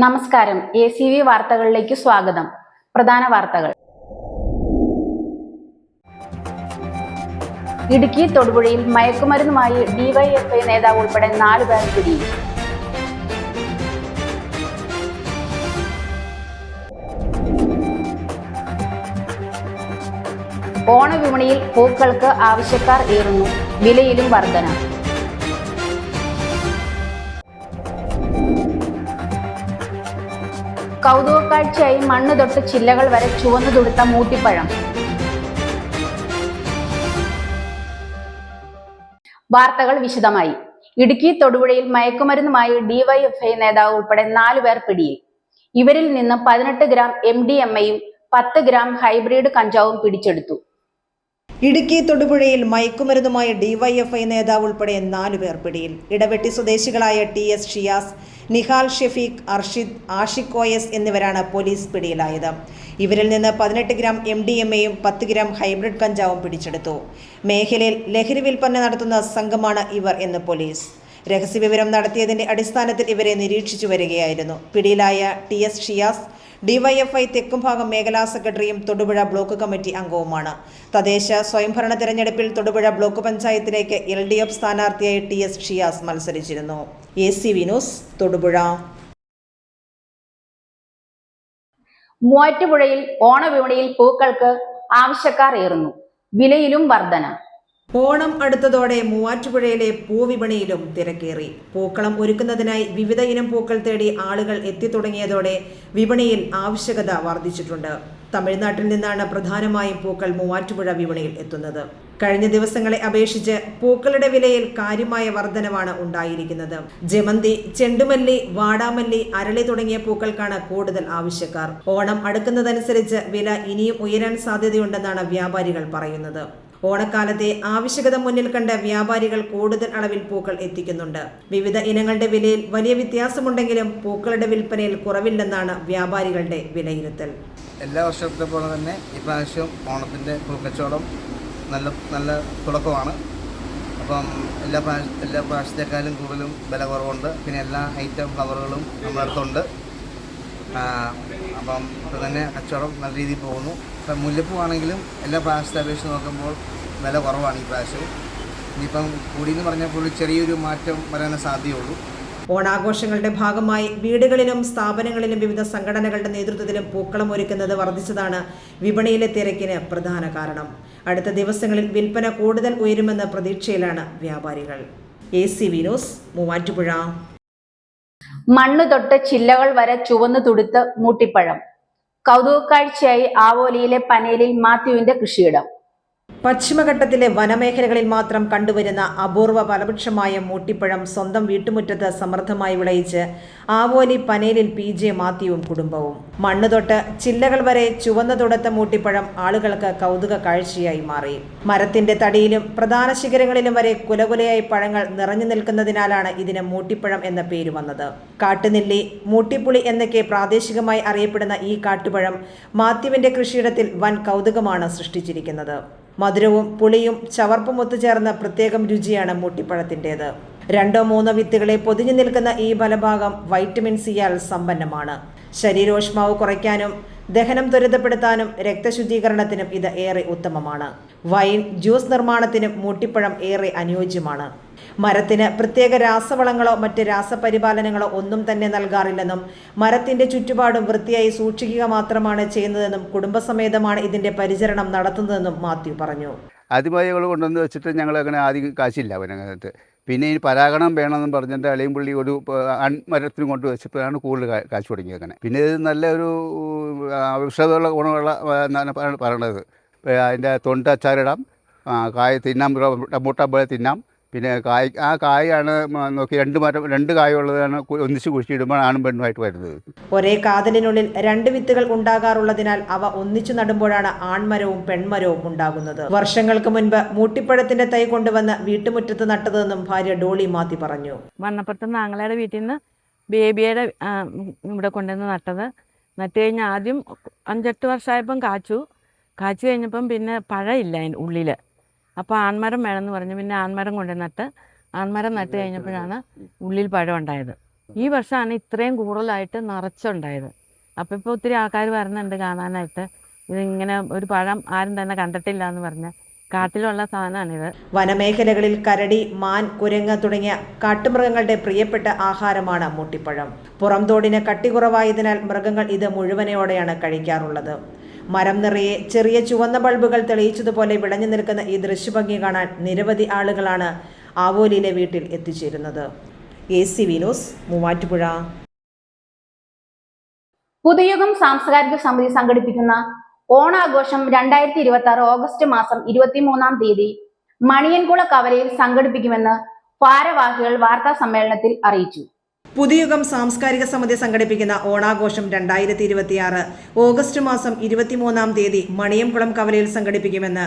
നമസ്കാരം. ACV വാർത്തകളിലേക്ക് സ്വാഗതം. പ്രധാന വാർത്തകൾ. ഇടുക്കി തൊടുപുഴയിൽ മയക്കുമരുന്നുമായി DYFI നേതാവ് ഉൾപ്പെടെ 4 പേർ പിടിയിൽ. ഓണവിപണിയിൽ പൂക്കൾക്ക് ആവശ്യക്കാർ ഏറുന്നു. വിലയിലും വർധന. കൗതുകക്കാഴ്ചയായി മണ്ണ് തൊട്ട് ചില്ലകൾ വരെ ചുവന്നു തുടുത്ത മൂട്ടിപ്പഴം. വാർത്തകൾ വിശദമായി. ഇടുക്കി തൊടുപുഴയിൽ മയക്കുമരുന്നുമായി DYFI നേതാവ് ഉൾപ്പെടെ 4 പേർ പിടിയിൽ. ഇവരിൽ നിന്ന് 18 ഗ്രാം MDMA-യും 10 ഗ്രാം ഹൈബ്രിഡ് കഞ്ചാവും പിടിച്ചെടുത്തു. ഇടുക്കി തൊടുപുഴയിൽ മയക്കുമരുന്നുമായി DYFI നേതാവ് ഉൾപ്പെടെ 4 പേർ പിടിയിൽ. ഇടവെട്ടി സ്വദേശികളായ TS ഷിയാസ്, നിഹാൽ ഷെഫീഖ്, അർഷിദ്, ആഷിഖ് OS എന്നിവരാണ് പോലീസ് പിടിയിലായത്. ഇവരിൽ നിന്ന് 18 ഗ്രാം MDMA-യും 10 ഗ്രാം ഹൈബ്രിഡ് കഞ്ചാവും പിടിച്ചെടുത്തു. മേഖലയിൽ ലഹരി വിൽപ്പന നടത്തുന്ന സംഘമാണ് ഇവർ എന്ന് പോലീസ്. രഹസ്യവിവരം നടത്തിയതിന്റെ അടിസ്ഥാനത്തിൽ ഇവരെ നിരീക്ഷിച്ചു വരികയായിരുന്നു. പിടിയിലായ TS ഷിയാസ് DYFI തെക്കുംഭാഗം മേഖലാ സെക്രട്ടറിയും തൊടുപുഴ ബ്ലോക്ക് കമ്മിറ്റി അംഗവുമാണ്. തദ്ദേശ സ്വയംഭരണ തെരഞ്ഞെടുപ്പിൽ തൊടുപുഴ ബ്ലോക്ക് പഞ്ചായത്തിലേക്ക് LDF സ്ഥാനാർത്ഥിയായി TS ഷിയാസ് മത്സരിച്ചിരുന്നു. ACV news Thodupuzha. മൂവാറ്റുപുഴയിൽ ഓണവിപണിയിൽ പൂക്കൾക്ക് ആവശ്യക്കാർ ഏറുന്നു. വിലയിലും വർധന. ഓണം അടുത്തതോടെ മൂവാറ്റുപുഴയിലെ പൂവിപണിയിലും തിരക്കേറി. പൂക്കളം ഒരുക്കുന്നതിനായി വിവിധ ഇനം പൂക്കൾ തേടി ആളുകൾ എത്തിത്തുടങ്ങിയതോടെ വിപണിയിൽ ആവശ്യകത വർദ്ധിച്ചിട്ടുണ്ട്. തമിഴ്നാട്ടിൽ നിന്നാണ് പ്രധാനമായും പൂക്കൾ മൂവാറ്റുപുഴ വിപണിയിൽ എത്തുന്നത്. കഴിഞ്ഞ ദിവസങ്ങളെ അപേക്ഷിച്ച് പൂക്കളുടെ വിലയിൽ കാര്യമായ വർധനവാണ് ഉണ്ടായിരിക്കുന്നത്. ജമന്തി, ചെണ്ടുമല്ലി, വാടാമല്ലി, അരളി തുടങ്ങിയ പൂക്കൾക്കാണ് കൂടുതൽ ആവശ്യക്കാർ. ഓണം അടുക്കുന്നതനുസരിച്ച് വില ഇനിയും ഉയരാൻ സാധ്യതയുണ്ടെന്നാണ് വ്യാപാരികൾ പറയുന്നത്. ഓണക്കാലത്തെ ആവശ്യകത മുന്നിൽ കണ്ട് വ്യാപാരികൾ കൂടുതൽ അളവിൽ പൂക്കൾ എത്തിക്കുന്നുണ്ട്. വിവിധ ഇനങ്ങളുടെ വിലയിൽ വലിയ വ്യത്യാസമുണ്ടെങ്കിലും പൂക്കളുടെ വിൽപ്പനയിൽ കുറവില്ലെന്നാണ് വ്യാപാരികളുടെ വിലയിരുത്തൽ. എല്ലാ വർഷത്തെ പോലെ തന്നെ ഇപ്രാവശ്യം ഓണത്തിൻ്റെ പൂക്കച്ചവടം നല്ല തുടക്കമാണ്. അപ്പം എല്ലാ പ്രാവശ്യത്തെക്കാളും കൂടുതലും വില കുറവുണ്ട്. പിന്നെ എല്ലാ ഐറ്റം ഫ്ലവറുകളും നമ്മുടെ അടുത്തുണ്ട്. അപ്പം ഇപ്പോൾ തന്നെ കച്ചവടം നല്ല രീതിയിൽ പോകുന്നു. ഇപ്പം മുല്ലപ്പൂ ആണെങ്കിലും എല്ലാ പ്രാവശ്യത്തെ അപേക്ഷിച്ച് നോക്കുമ്പോൾ വില കുറവാണ് ഈ പ്രാവശ്യവും. ഇനിയിപ്പം കൂടിയെന്ന് പറഞ്ഞപ്പോൾ ചെറിയൊരു മാറ്റം വരാനേ സാധ്യതയുള്ളൂ. ഓണാഘോഷങ്ങളുടെ ഭാഗമായി വീടുകളിലും സ്ഥാപനങ്ങളിലും വിവിധ സംഘടനകളുടെ നേതൃത്വത്തിലും പൂക്കളം ഒരുക്കുന്നത് വർദ്ധിച്ചതാണ് വിപണിയിലെ തിരക്കിന് പ്രധാന കാരണം. അടുത്ത ദിവസങ്ങളിൽ വിൽപ്പന കൂടുതൽ ഉയരുമെന്ന പ്രതീക്ഷയിലാണ് വ്യാപാരികൾ. ACV news Muvattupuzha. മണ്ണ് തൊട്ട് ചില്ലകൾ വരെ ചുവന്നു തുടുത്ത് മൂട്ടിപ്പഴം. കൗതുകക്കാഴ്ചയായി ആവോലിയിലെ പനേലിൽ മാത്യുവിന്റെ കൃഷിയിടം. പശ്ചിമഘട്ടത്തിലെ വനമേഖലകളിൽ മാത്രം കണ്ടുവരുന്ന അപൂർവ ഫലവൃക്ഷമായ മൂട്ടിപ്പഴം സ്വന്തം വീട്ടുമുറ്റത്ത് സമൃദ്ധമായി വിളയിച്ച് ആവോലി പനേലിൽ PJ മാത്യുവും കുടുംബവും. മണ്ണ് തൊട്ട് ചില്ലകൾ വരെ ചുവന്നു തൊടുത്ത മൂട്ടിപ്പഴം ആളുകൾക്ക് കൗതുക കാഴ്ചയായി മാറി. മരത്തിന്റെ തടിയിലും പ്രധാന ശിഖരങ്ങളിലും വരെ കുലകുലയായി പഴങ്ങൾ നിറഞ്ഞു നിൽക്കുന്നതിനാലാണ് ഇതിന് മൂട്ടിപ്പഴം എന്ന പേര് വന്നത്. കാട്ടുനെല്ലി, മൂട്ടിപ്പുളി എന്നൊക്കെ പ്രാദേശികമായി അറിയപ്പെടുന്ന ഈ കാട്ടുപഴം മാത്യുവിന്റെ കൃഷിയിടത്തിൽ വൻ കൗതുകമാണ് സൃഷ്ടിച്ചിരിക്കുന്നത്. മധുരവും പുളിയും ചവർപ്പും ഒത്തുചേർന്ന പ്രത്യേകം രുചിയാണ് മൂട്ടിപ്പഴത്തിൻ്റേത്. 2-3 വിത്തുകളെ പൊതിഞ്ഞു നിൽക്കുന്ന ഈ ഫലഭാഗം വൈറ്റമിൻ സിയാൽ സമ്പന്നമാണ്. ശരീരോഷ്മാവ് കുറയ്ക്കാനും ദഹനം ത്വരിതപ്പെടുത്താനും രക്തശുദ്ധീകരണത്തിനും ഇത് ഏറെ ഉത്തമമാണ്. വൈൻ, ജ്യൂസ് നിർമ്മാണത്തിനും മൂട്ടിപ്പഴം ഏറെ അനുയോജ്യമാണ്. മരത്തിന് പ്രത്യേക രാസവളങ്ങളോ മറ്റ് രാസപരിപാലനങ്ങളോ ഒന്നും തന്നെ നൽകാറില്ലെന്നും മരത്തിന്റെ ചുറ്റുപാടും വൃത്തിയായി സൂക്ഷിക്കുക മാത്രമാണ് ചെയ്യുന്നതെന്നും കുടുംബസമേതമാണ് ഇതിന്റെ പരിചരണം നടത്തുന്നതെന്നും മാത്യു പറഞ്ഞു. ആദ്യമായി കൊണ്ടുവന്ന് വെച്ചിട്ട് ഞങ്ങൾ അങ്ങനെ ആദ്യം കാശില്ല അവനകത്ത്. പിന്നെ ഈ പരാഗണം വേണമെന്നും പറഞ്ഞിട്ട് അളിയമ്പുള്ളി ഒരു മരത്തിന് കൊണ്ട് വെച്ചപ്പോഴാണ് കൂടുതൽ കാശ് തുടങ്ങിയത്. അങ്ങനെ പിന്നെ ഇത് നല്ലൊരു ഔഷധമുള്ള ഗുണമുള്ള പറയണത്. അതിൻ്റെ തൊണ്ട് അച്ചാറിടാം, കായ തിന്നാം, റംബൂട്ടാൻ പോലെ തിന്നാം. പിന്നെ കായാണ് നോക്കി 2 കായുള്ളതാണ് ഒന്നിച്ച് കുഴിച്ചിടുമ്പോൾ ആണും പെണ്ണുമായിട്ട് വരുന്നത്. ഒരേ കാതലിനുള്ളിൽ 2 വിത്തുകൾ ഉണ്ടാകാറുള്ളതിനാൽ അവ ഒന്നിച്ചു നടുമ്പോഴാണ് ആൺമരവും പെൺമരവും ഉണ്ടാകുന്നത്. വർഷങ്ങൾക്ക് മുൻപ് മൂട്ടിപ്പഴത്തിന്റെ തൈ കൊണ്ടുവന്ന് വീട്ടുമുറ്റത്ത് നട്ടതെന്നും ഭാര്യ ഡോളി മാത്യു പറഞ്ഞു. വണ്ണപ്പുറത്ത് നാങ്ങളയുടെ വീട്ടിൽ നിന്ന് ബേബിയുടെ ഇവിടെ കൊണ്ടുവന്ന് നട്ടത്. നട്ട് കഴിഞ്ഞ് ആദ്യം 5-8 വർഷമായപ്പം കാച്ചു കഴിഞ്ഞപ്പം പിന്നെ പഴമില്ല അതിൻ്റെ ഉള്ളിൽ. അപ്പോൾ ആൺമരം വേണമെന്ന് പറഞ്ഞു. പിന്നെ ആൺമരം കൊണ്ടുവന്നിട്ട് ആൺമരം നട്ട് കഴിഞ്ഞപ്പോഴാണ് ഉള്ളിൽ പഴം ഉണ്ടായത്. ഈ വർഷമാണ് ഇത്രയും കൂടുതലായിട്ട് നിറച്ചുണ്ടായത്. അപ്പോൾ ഇപ്പോൾ ഒത്തിരി ആൾക്കാർ വരുന്നുണ്ട് കാണാനായിട്ട്. ഇതിങ്ങനെ ഒരു പഴം ആരും തന്നെ കണ്ടിട്ടില്ല എന്ന് പറഞ്ഞ് കാട്ടിലുള്ള സാധനമാണിത്. വനമേഖലകളിൽ കരടി, മാൻ, കുരങ്ങ് തുടങ്ങിയ കാട്ടുമൃഗങ്ങളുടെ പ്രിയപ്പെട്ട ആഹാരമാണ് മൂട്ടിപ്പഴം. പുറംതോടിന് കട്ടി കുറവായതിനാൽ മൃഗങ്ങൾ ഇത് മുഴുവനയോടെയാണ് കഴിക്കാറുള്ളത്. മരം നിറയെ ചെറിയ ചുവന്ന ബൾബുകൾ തെളിയിച്ചതുപോലെ വിളഞ്ഞു നിൽക്കുന്ന ഈ ദൃശ്യഭംഗി കാണാൻ നിരവധി ആളുകളാണ് ആവോലിയിലെ വീട്ടിൽ എത്തിച്ചേരുന്നത്. AC news, Muvattupuzha. പുതുയുഗം സാംസ്കാരിക സമിതി സംഘടിപ്പിക്കുന്ന ഓണാഘോഷം 2026 ഓഗസ്റ്റ് മാസം 23-ാം തീയതി മണിയൻകുള കവലയിൽ സംഘടിപ്പിക്കുമെന്ന് ഭാരവാഹികൾ വാർത്താ സമ്മേളനത്തിൽ അറിയിച്ചു. പുതുയുഗം സാംസ്കാരിക സമിതി സംഘടിപ്പിക്കുന്ന ഓണാഘോഷം 2026 ഓഗസ്റ്റ് മാസം 23-ാം തീയതി മണിയംകുളം കവലയിൽ സംഘടിപ്പിക്കുമെന്ന്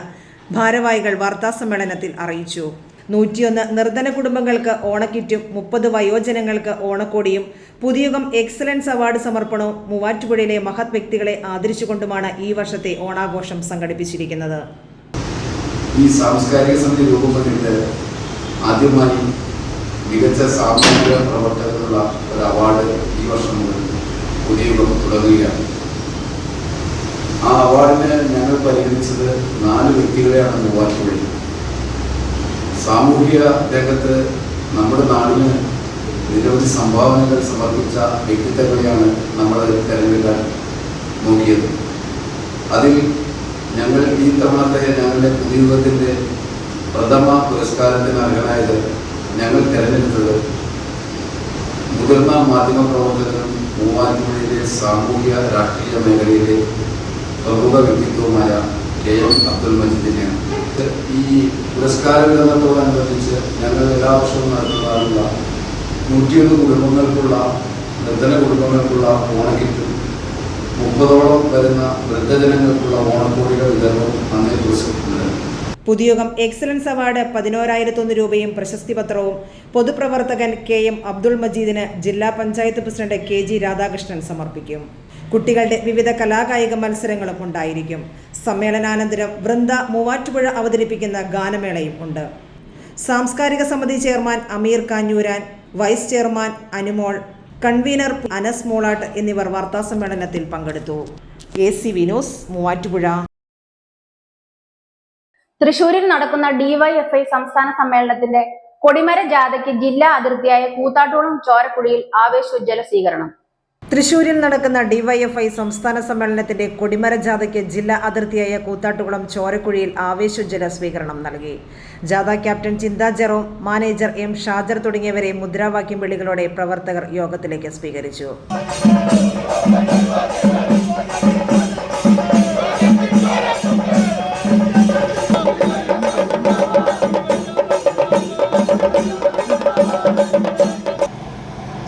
ഭാരവാഹികൾ വാർത്താ സമ്മേളനത്തിൽ അറിയിച്ചു. 101 നിർധന കുടുംബങ്ങൾക്ക് ഓണക്കിറ്റും 30 വയോജനങ്ങൾക്ക് ഓണക്കോടിയും പുതുയുഗം എക്സലൻസ് അവാർഡ് സമർപ്പണവും മൂവാറ്റുപുഴയിലെ മഹത് വ്യക്തികളെ ആദരിച്ചുകൊണ്ടുമാണ് ഈ വർഷത്തെ ഓണാഘോഷം സംഘടിപ്പിച്ചിരിക്കുന്നത്. ഈ സാംസ്കാരിക സമിതി രൂപപ്പെട്ടിട്ട് ആദ്യമായി മികച്ച സാമൂഹിക പ്രവർത്തകർക്കുള്ള ഒരു അവാർഡ് ഈ വർഷം മുതൽ പുതുയുഗം തുടങ്ങുകയാണ്. ആ അവാർഡിന് ഞങ്ങൾ പരിഗണിച്ചത് 4 വ്യക്തികളെയാണ് മൂവാറ്റുപുഴയിൽ. സാമൂഹിക രംഗത്ത് നമ്മുടെ നാടിന് നിരവധി സംഭാവനകൾ സമർപ്പിച്ച വ്യക്തിത്വങ്ങളെയാണ് നമ്മൾ തിരഞ്ഞെടുക്കാൻ നോക്കിയത്. അതിൽ ഞങ്ങൾ ഈ തവണത്തെ ഞങ്ങളുടെ പുതുയുഗത്തിൻ്റെ പ്രഥമ പുരസ്കാരത്തിന് അർഹനായത് ഞങ്ങൾ തിരഞ്ഞെടുത്തത് മുതിർന്ന മാധ്യമപ്രവർത്തകരും മൂവാറ്റുപുഴയിലെ സാമൂഹിക രാഷ്ട്രീയ മേഖലയിലെ പ്രമുഖ വ്യക്തിത്വവുമായ KM അബ്ദുൽ മജീദിനെയാണ്. ഈ പുരസ്കാര വിതരണത്തോടനുബന്ധിച്ച് ഞങ്ങൾ എല്ലാ വർഷവും നടത്തുന്നതാണുള്ള 101 കുടുംബങ്ങൾക്കുള്ള നിർധന കുടുംബങ്ങൾക്കുള്ള ഓണക്കിറ്റും 30ഓളം വരുന്ന വൃദ്ധജനങ്ങൾക്കുള്ള ഓണക്കോടിയുടെ വിതരണവും അന്നേ ദിവസം ഉണ്ട്. പുതുയുഗം എക്സലൻസ് അവാർഡ് 11,001 രൂപയും പ്രശസ്തി പത്രവും പൊതുപ്രവർത്തകൻ KM അബ്ദുൾ മജീദിന് ജില്ലാ പഞ്ചായത്ത് പ്രസിഡന്റ് KG രാധാകൃഷ്ണൻ സമർപ്പിക്കും. കുട്ടികളുടെ വിവിധ കലാകായിക മത്സരങ്ങളും ഉണ്ടായിരിക്കും. സമ്മേളനാനന്തരം വൃന്ദ മൂവാറ്റുപുഴ അവതരിപ്പിക്കുന്ന ഗാനമേളയും ഉണ്ട്. സാംസ്കാരിക സമിതി chairman Ameer Kanjooran, vice chairman Anumol, convener Anas Molattu എന്നിവർ വാർത്താസമ്മേളനത്തിൽ പങ്കെടുത്തു. AC news, Muvattupuzha. തൃശൂരിൽ നടക്കുന്ന DYFI സംസ്ഥാന സമ്മേളനത്തിന്റെ കൊടിമര ജാഥയ്ക്ക് ജില്ലാ അതിർത്തിയായ കൂത്താട്ടുകുളം ചോരക്കുഴിയിൽ ആവേശോജ്വല സ്വീകരണം. തൃശൂരിൽ നടക്കുന്ന DYFI സംസ്ഥാന സമ്മേളനത്തിന്റെ കൊടിമര ജാഥയ്ക്ക് ജില്ലാ അതിർത്തിയായ കൂത്താട്ടുകുളം ചോരക്കുഴിയിൽ ആവേശോജ്വല സ്വീകരണം നൽകി. ജാഥ ക്യാപ്റ്റൻ ചിന്ത ജെറോം, മാനേജർ M ഷാജർ തുടങ്ങിയവരെ മുദ്രാവാക്യം വിളികളോടെ പ്രവർത്തകർ യോഗത്തിലേക്ക് സ്വീകരിച്ചു.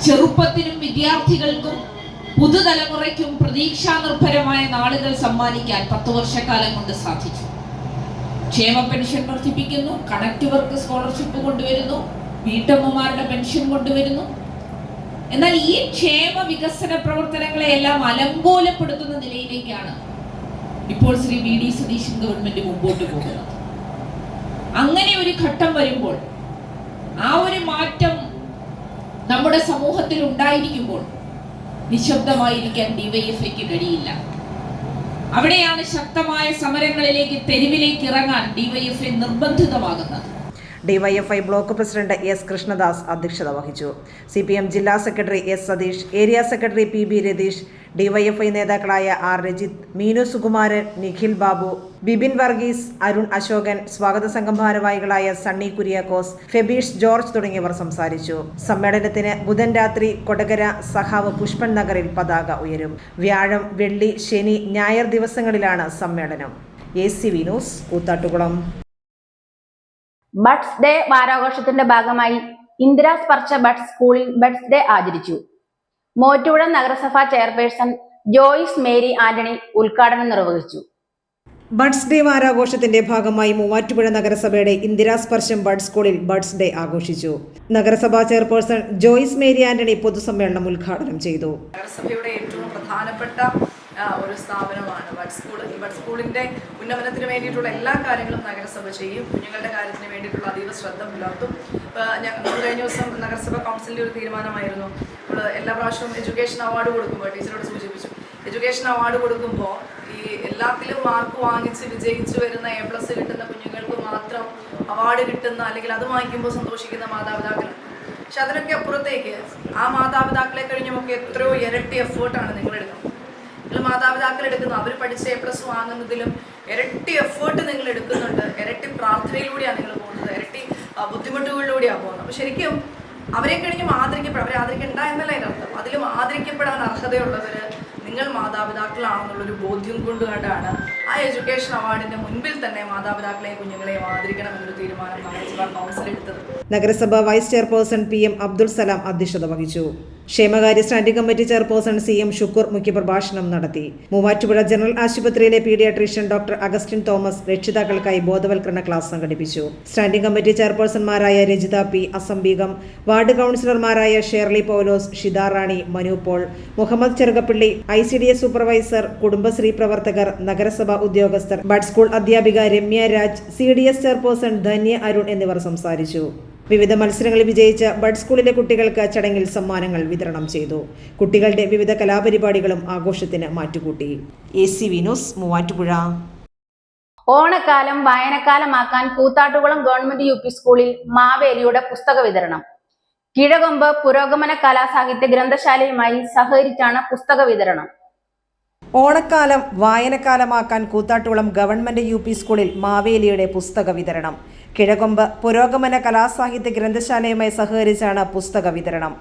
ചെറുപ്പത്തിനും വിദ്യാർത്ഥികൾക്കും പുതുതലമുറയ്ക്കും പ്രതീക്ഷാ നിർഭരമായ നാളുകൾ സമ്മാനിക്കാൻ 10 വർഷക്കാലം കൊണ്ട് സാധിച്ചു. ക്ഷേമ പെൻഷൻ വർദ്ധിപ്പിക്കുന്നു, കണക്ട് വർക്ക് സ്കോളർഷിപ്പ് കൊണ്ടുവരുന്നു, വീട്ടമ്മമാരുടെ പെൻഷൻ കൊണ്ടുവരുന്നു. എന്നാൽ ഈ ക്ഷേമ വികസന പ്രവർത്തനങ്ങളെ എല്ലാം അലങ്കോലപ്പെടുത്തുന്ന നിലയിലേക്കാണ് ഇപ്പോൾ ശ്രീ VD സതീശൻ ഗവൺമെന്റ് മുമ്പോട്ട് പോകുന്നത്. അങ്ങനെ ഒരു ഘട്ടം വരുമ്പോൾ, ആ ഒരു മാറ്റം നമ്മുടെ സമൂഹത്തിൽ ഉണ്ടായിരിക്കുമ്പോൾ നിശബ്ദമായിരിക്കാൻ DYFIക്ക് കഴിയില്ല. അവിടെയാണ് ശക്തമായ സമരങ്ങളിലേക്ക്, തെരുവിലേക്ക് ഇറങ്ങാൻ DYFI നിർബന്ധിതമാകുന്നത്. DYFI block president S Krishnadas അധ്യക്ഷത വഹിച്ചു. CPM ജില്ലാ secretary S Satheesh, area secretary PB Ratheesh, DYFI നേതാക്കളായ R രജിത്, മീനു സുകുമാരൻ, നിഖിൽ ബാബു, ബിബിൻ വർഗീസ്, അരുൺ അശോകൻ, സ്വാഗത സംഘം ഭാരവാഹികളായ സണ്ണി കുര്യാക്കോസ്, ഫെബീഷ് ജോർജ് തുടങ്ങിയവർ സംസാരിച്ചു. സമ്മേളനത്തിന് ബുധൻ രാത്രി കൊടകര സഖാവ് പുഷ്പൻ നഗറിൽ പതാക ഉയരും. വ്യാഴം, വെള്ളി, ശനി, ഞായർ ദിവസങ്ങളിലാണ് സമ്മേളനം. ACV news, Koothattukulam. Buds day വാരാഘോഷത്തിന്റെ ഭാഗമായി ഇന്ദിരാ സ്പർശ ബഡ്സ് സ്കൂളിൽ ബഡ്സ് ഡേ ആചരിച്ചു. മോറ്റുപുഴ നഗരസഭാ ചെയർപേഴ്സൺ ജോയിസ് മേരി ആന്റണി ഉദ്ഘാടനം നിർവഹിച്ചു. ബഡ്സ് ഡേ വാരാഘോഷത്തിന്റെ ഭാഗമായി മൂവാറ്റുപുഴ നഗരസഭയുടെ ഇന്ദിരാ സ്പർശം ബഡ്സ് സ്കൂളിൽ ബഡ്സ് ഡേ ആഘോഷിച്ചു. നഗരസഭാ ചെയർപേഴ്സൺ ജോയിസ് മേരി ആന്റണി പൊതുസമ്മേളനം ഉദ്ഘാടനം ചെയ്തു. നഗരസഭയുടെ ഏറ്റവും പ്രധാനപ്പെട്ട ഒരു സ്ഥാപനമാണ് ബഡ്സ് സ്കൂൾ. ഈ ബഡ്സ് സ്കൂളിൻ്റെ ഉന്നമനത്തിന് വേണ്ടിയിട്ടുള്ള എല്ലാ കാര്യങ്ങളും നഗരസഭ ചെയ്യും. കുഞ്ഞുങ്ങളുടെ കാര്യത്തിന് വേണ്ടിയിട്ടുള്ള അതീവ ശ്രദ്ധ പുലർത്തും. ഞങ്ങൾ കഴിഞ്ഞ ദിവസം നഗരസഭ കൗൺസിലിൻ്റെ ഒരു തീരുമാനമായിരുന്നു നമ്മൾ എല്ലാ പ്രാവശ്യവും എഡ്യൂക്കേഷൻ അവാർഡ് കൊടുക്കുമ്പോൾ ടീച്ചറോട് സൂചിപ്പിച്ചു, എഡ്യൂക്കേഷൻ അവാർഡ് കൊടുക്കുമ്പോൾ ഈ എല്ലാത്തിലും മാർക്ക് വാങ്ങിച്ച് വിജയിച്ച് വരുന്ന A+ കിട്ടുന്ന കുഞ്ഞുങ്ങൾക്ക് മാത്രം അവാർഡ് കിട്ടുന്ന, അല്ലെങ്കിൽ അത് വാങ്ങിക്കുമ്പോൾ സന്തോഷിക്കുന്ന മാതാപിതാക്കളുണ്ട്. പക്ഷെ അതിനൊക്കെ അപ്പുറത്തേക്ക് ആ മാതാപിതാക്കളെ കഴിഞ്ഞുമൊക്കെ എത്രയോ ഇരട്ടി എഫേർട്ടാണ് നിങ്ങൾ എടുക്കുന്നത്. നിങ്ങൾ മാതാപിതാക്കൾ എടുക്കുന്നു, അവർ പഠിച്ച A+ വാങ്ങുന്നതിലും ഇരട്ടി എഫേർട്ട് നിങ്ങൾ എടുക്കുന്നുണ്ട്, ഇരട്ടി പ്രാർത്ഥനയിലൂടെയാണ് നിങ്ങൾ പോകുന്നത്, ഇരട്ടി ബുദ്ധിമുട്ടുകളിലൂടെയാണ് പോകുന്നത്. അപ്പോൾ ശരിക്കും അവരെ കഴിഞ്ഞും അവരെ ആദരിക്കണ്ട എന്നല്ല അതിൻ്റെ അർത്ഥം. അതിലും ആദരിക്കപ്പെടാൻ അർഹതയുള്ളവർ നിങ്ങൾ മാതാപിതാക്കളാണെന്നുള്ളൊരു ബോധ്യം കൊണ്ടുകൊണ്ടാണ് ആ എഡ്യൂക്കേഷൻ അവാർഡിന്റെ മുൻപിൽ തന്നെ മാതാപിതാക്കളെയും കുഞ്ഞുങ്ങളെയും ആദരിക്കണമെന്നൊരു തീരുമാനം നഗരസഭാ കൗൺസിൽ എടുത്തത്. നഗരസഭ vice chairperson PM Abdul Salam അധ്യക്ഷത വഹിച്ചു. ക്ഷേമകാര്യ standing committee chairperson CM Shukkur മുഖ്യപ്രഭാഷണം നടത്തി. മൂവാറ്റുപുഴ ജനറൽ ആശുപത്രിയിലെ പീഡിയാട്രീഷ്യൻ ഡോക്ടർ അഗസ്റ്റിൻ തോമസ് രക്ഷിതാക്കൾക്കായി ബോധവൽക്കരണ ക്ലാസ് സംഘടിപ്പിച്ചു. സ്റ്റാൻഡിംഗ് കമ്മിറ്റി ചെയർപേഴ്സൺമാരായ രജിത P, അസംബീഗം, വാർഡ് കൗൺസിലർമാരായ ഷേർലി പൗലോസ്, ഷിദാ റാണി, മനു പോൾ, മുഹമ്മദ് ചെറുകപ്പള്ളി, ICDS സൂപ്പർവൈസർ, കുടുംബശ്രീ പ്രവർത്തകർ, നഗരസഭാ ഉദ്യോഗസ്ഥർ, ബഡ് സ്കൂൾ അധ്യാപിക രമ്യ രാജ്, CDS ചെയർപേഴ്സൺ ധന്യ അരുൺ എന്നിവർ സംസാരിച്ചു. വിവിധ മത്സരങ്ങളിൽ വിജയിച്ച ബഡ് സ്കൂളിലെ കുട്ടികൾക്ക് ചടങ്ങിൽ സമ്മാനങ്ങൾ വിതരണം ചെയ്തു. കുട്ടികളുടെ വിവിധ കലാപരിപാടികളും ആഘോഷത്തിന് മാറ്റുകൂട്ടി. ACV news, Muvattupuzha. ഓണക്കാലം വായനക്കാലമാക്കാൻ കൂത്താട്ടുകുളം ഗവൺമെന്റ് UP സ്കൂളിൽ മാവേലിയുടെ പുസ്തക വിതരണം. കിഴകൊമ്പ് പുരോഗമന കലാസാഹിത്യ ഗ്രന്ഥശാലയുമായി സഹകരിച്ചാണ് പുസ്തക വിതരണം. ഓണക്കാലം വായനക്കാലമാക്കാൻ കൂത്താട്ടുകുളം ഗവൺമെന്റ് UP സ്കൂളിൽ മാവേലിയുടെ പുസ്തക വിതരണം. കിഴകൊമ്പ് പുരോഗമന കലാസാഹിത്യ ഗ്രന്ഥശാലയുമായി സഹകരിച്ചാണ് പുസ്തക വിതരണം.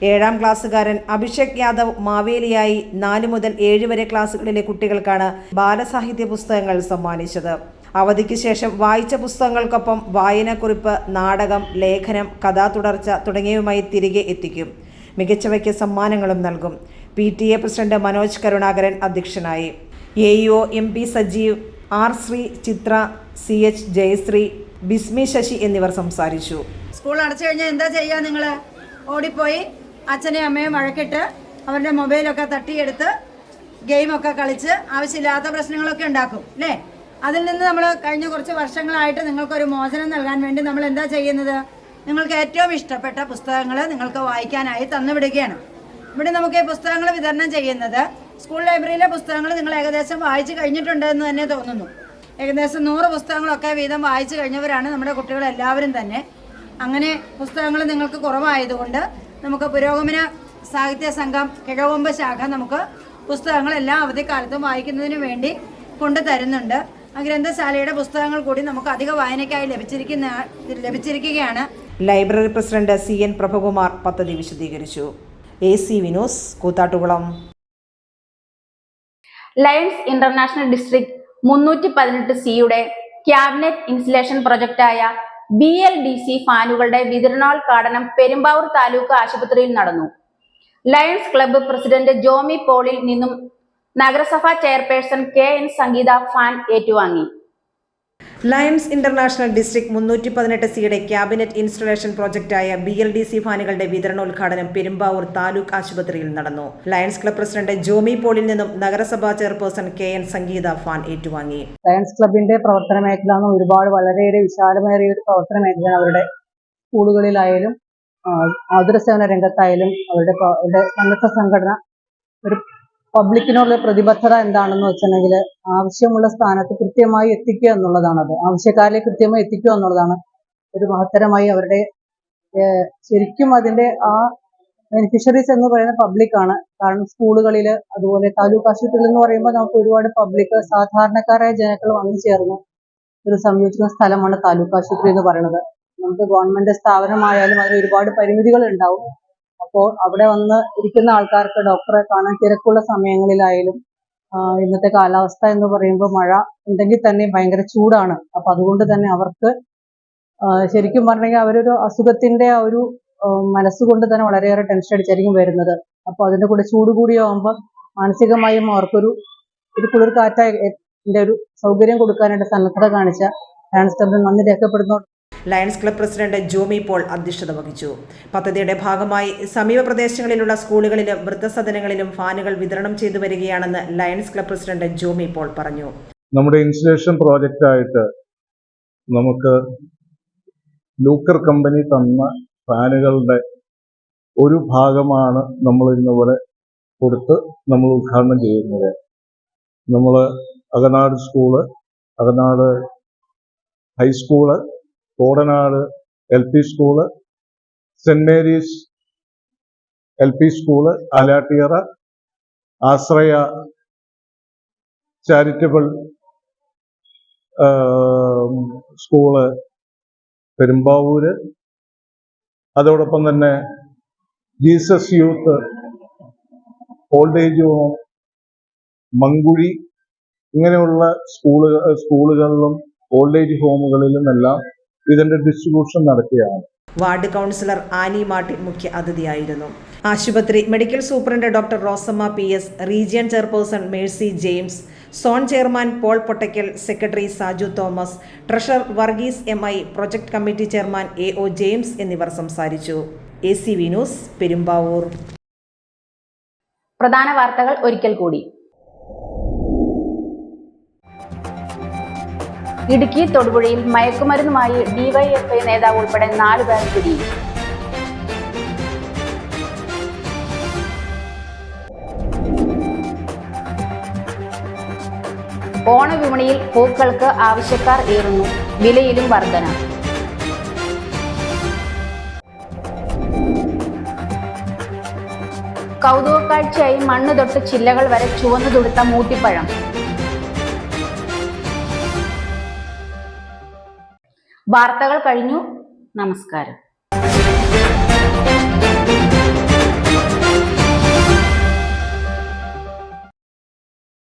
7ാം ക്ലാസ്സുകാരൻ അഭിഷേക് യാദവ് മാവേലിയായി 4 മുതൽ 7 വരെ ക്ലാസ്സുകളിലെ കുട്ടികൾക്കാണ് ബാലസാഹിത്യ പുസ്തകങ്ങൾ സമ്മാനിച്ചത്. അവധിക്ക് ശേഷം വായിച്ച പുസ്തകങ്ങൾക്കൊപ്പം വായനക്കുറിപ്പ്, നാടകം, ലേഖനം, കഥാതുടർച്ച തുടങ്ങിയവയുമായി തിരികെ എത്തിക്കും. മികച്ചവയ്ക്ക് സമ്മാനങ്ങളും നൽകും. PTA പ്രസിഡന്റ് മനോജ് കരുണാകരൻ അധ്യക്ഷനായി. AEO MP Sajeev, R Shri, ചിത്ര, CH ജയശ്രീ, ബിസ്മി ശശി എന്നിവർ സംസാരിച്ചു. സ്കൂൾ അടച്ചു കഴിഞ്ഞാൽ എന്താ ചെയ്യുക? നിങ്ങൾ ഓടിപ്പോയി അച്ഛനെയും അമ്മയും വഴക്കിട്ട് അവരുടെ മൊബൈലൊക്കെ തട്ടിയെടുത്ത് ഗെയിമൊക്കെ കളിച്ച് ആവശ്യമില്ലാത്ത പ്രശ്നങ്ങളൊക്കെ ഉണ്ടാക്കും അല്ലേ? അതിൽ നിന്ന് നമ്മൾ കഴിഞ്ഞ കുറച്ച് വർഷങ്ങളായിട്ട് നിങ്ങൾക്കൊരു മോചനം നൽകാൻ വേണ്ടി നമ്മൾ എന്താ ചെയ്യുന്നത്? നിങ്ങൾക്ക് ഏറ്റവും ഇഷ്ടപ്പെട്ട പുസ്തകങ്ങൾ നിങ്ങൾക്ക് വായിക്കാനായി തന്നുവിടുകയാണ്. ഇവിടെ നമുക്ക് ഈ പുസ്തകങ്ങൾ വിതരണം ചെയ്യുന്നത് സ്കൂൾ ലൈബ്രറിയിലെ പുസ്തകങ്ങൾ നിങ്ങൾ ഏകദേശം വായിച്ചു കഴിഞ്ഞിട്ടുണ്ട് എന്ന് തന്നെ തോന്നുന്നു. ഏകദേശം 100 പുസ്തകങ്ങളൊക്കെ വീതം വായിച്ചു കഴിഞ്ഞവരാണ് നമ്മുടെ കുട്ടികളെല്ലാവരും തന്നെ. അങ്ങനെ പുസ്തകങ്ങൾ നിങ്ങൾക്ക് കുറവായതുകൊണ്ട് നമുക്ക് പുരോഗമന സാഹിത്യ സംഘം കിഴകൊമ്പ് ശാഖ നമുക്ക് പുസ്തകങ്ങൾ എല്ലാ അവധിക്കാലത്തും വായിക്കുന്നതിന് വേണ്ടി കൊണ്ടുതരുന്നുണ്ട്. ആ ഗ്രന്ഥശാലയുടെ പുസ്തകങ്ങൾ കൂടി നമുക്ക് അധിക വായനയ്ക്കായി ലഭിച്ചിരിക്കുകയാണ്. ലൈബ്രറി പ്രസിഡന്റ് CN പ്രഭകുമാർ പദ്ധതി വിശദീകരിച്ചു. ACV news, Koothattukulam. Lions international district 318C cabinet installation പ്രൊജക്റ്റായ BLDC ഫാനുകളുടെ വിതരണോദ്ഘാടനം പെരുമ്പാവൂർ താലൂക്ക് ആശുപത്രിയിൽ നടന്നു. ലയൺസ് ക്ലബ്ബ് പ്രസിഡന്റ് ജോമി പോളിൽ നിന്നും നഗരസഭാ ചെയർപേഴ്സൺ KN സംഗീത ഫാൻ ഏറ്റുവാങ്ങി. Lions international district 318C cabinet installation പ്രോജക്റ്റായ BLDC ഫാനുകളുടെ വിതരണോദ്ഘാടനം പെരുമ്പാവൂർ താലൂക്ക് ആശുപത്രിയിൽ നടന്നു. ലയൺസ് ക്ലബ്ബ് പ്രസിഡന്റ് ജോമി പോളിൽ നിന്നും നഗരസഭാ ചെയർപേഴ്സൺ KN സംഗീത ഫാൻ ഏറ്റുവാങ്ങി. ലയൺസ് ക്ലബിന്റെ പ്രവർത്തന മേഖല വളരെയേറെ വിശാലമേറിയ ഒരു പ്രവർത്തന മേഖലയാണ്. അവരുടെ സ്കൂളുകളിലായാലും ആതുര സേവന രംഗത്തായാലും അവരുടെ സന്നദ്ധ സംഘടന ഒരു പബ്ലിക്കിനുള്ള പ്രതിബദ്ധത എന്താണെന്ന് വെച്ചിട്ടുണ്ടെങ്കിൽ ആവശ്യമുള്ള സ്ഥാനത്ത് കൃത്യമായി എത്തിക്കുക എന്നുള്ളതാണത്. ആവശ്യക്കാരിലെ കൃത്യമായി എത്തിക്കുക എന്നുള്ളതാണ് ഒരു മഹത്തരമായി അവരുടെ ശരിക്കും അതിന്റെ ആ ബെനിഫിഷ്യറീസ് എന്ന് പറയുന്ന പബ്ലിക്കാണ്. കാരണം സ്കൂളുകളിൽ അതുപോലെ താലൂക്ക് ആശുപത്രികൾ എന്ന് പറയുമ്പോൾ നമുക്ക് ഒരുപാട് പബ്ലിക് സാധാരണക്കാരായ ജനങ്ങൾ വന്നു ചേർന്ന് ഒരു സംയോജിക്കുന്ന സ്ഥലമാണ് താലൂക്ക് ആശുപത്രി എന്ന് പറയുന്നത്. നമുക്ക് ഗവൺമെന്റ് സ്ഥാപനമായാലും അതിന് ഒരുപാട് പരിമിതികൾ ഉണ്ടാവും. അപ്പോൾ അവിടെ വന്ന് ഇരിക്കുന്ന ആൾക്കാർക്ക് ഡോക്ടറെ കാണാൻ തിരക്കുള്ള സമയങ്ങളിലായാലും ഇന്നത്തെ കാലാവസ്ഥ എന്ന് പറയുമ്പോൾ മഴ ഉണ്ടെങ്കിൽ തന്നെ ഭയങ്കര ചൂടാണ്. അപ്പൊ അതുകൊണ്ട് തന്നെ അവർക്ക് ശരിക്കും പറഞ്ഞെങ്കിൽ അവരൊരു അസുഖത്തിന്റെ ആ ഒരു മനസ്സുകൊണ്ട് തന്നെ വളരെയേറെ ടെൻഷൻ അടിച്ചായിരിക്കും വരുന്നത്. അപ്പൊ അതിന്റെ കൂടെ ചൂട് കൂടിയാവുമ്പോൾ മാനസികമായും അവർക്കൊരു കുളിർ കാറ്റിന്റെ ഒരു സൗകര്യം കൊടുക്കാനായിട്ട് സന്നദ്ധത കാണിച്ച ലയൺസ് ക്ലബിന് നന്ദി രേഖപ്പെടുന്നു. Lions club president Jomy Paul അധ്യക്ഷത വഹിച്ചു. പദ്ധതിയുടെ ഭാഗമായി സമീപ പ്രദേശങ്ങളിലുള്ള സ്കൂളുകളിലും വൃദ്ധസദനങ്ങളിലും ഫാനുകൾ വിതരണം ചെയ്തു വരികയാണെന്ന് lions club president Jomy Paul പറഞ്ഞു. നമ്മുടെ ഇൻസ്റ്റലേഷൻ പ്രോജക്റ്റായിട്ട് നമുക്ക് ലൂക്കർ കമ്പനി തന്ന ഫാനുകളുടെ ഒരു ഭാഗമാണ് നമ്മൾ ഇന്നിവിടെ കൊടുത്ത് നമ്മൾ ഉദ്ഘാടനം ചെയ്യുന്നത്. നമ്മൾ Akanad school, Akanad high school, Kodanad LP school, saint Mary's LP school, Alattiyara, Ashraya charitable school Perumbavoor, അതോടൊപ്പം തന്നെ Jesus youth old age home Mankuzhi, ഇങ്ങനെയുള്ള സ്കൂളുകളിലും ഓൾഡ് ഏജ് ഹോമുകളിലും എല്ലാം ഇതിന്റെ ഡിസ്ട്രിബ്യൂഷൻ നടക്കുകയാണ്. വാർഡ് കൗൺസിലർ ആനി മാർട്ടിൻ മുഖ്യ അതിഥിയായിരുന്നു. ആശുപത്രി medical superintendent doctor Rosamma PS, region chairperson Mercy James, zone chairman Paul Pottackal, secretary Saju Thomas, treasurer Varghese MI, project committee chairman AO James എന്നിവർ സംസാരിച്ചു. ACV news, Perumbavoor. പ്രധാന വാർത്തകൾ ഒരിക്കൽ കൂടി. ഇടുക്കി തൊടുപുഴയിൽ മയക്കുമരുന്നുമായി DYFI നേതാവ് ഉൾപ്പെടെ 4 പേർ പിടിയിൽ. ഓണവിപണിയിൽ പൂക്കൾക്ക് ആവശ്യക്കാർ ഏറുന്നു, വിലയിലും വർധന. കൗതുകക്കാഴ്ചയായി മണ്ണ് തൊട്ട് ചില്ലകൾ വരെ ചുവന്നു തുടുത്ത മൂട്ടിപ്പഴം. വാർത്തകൾ കഴിഞ്ഞു. നമസ്കാരം.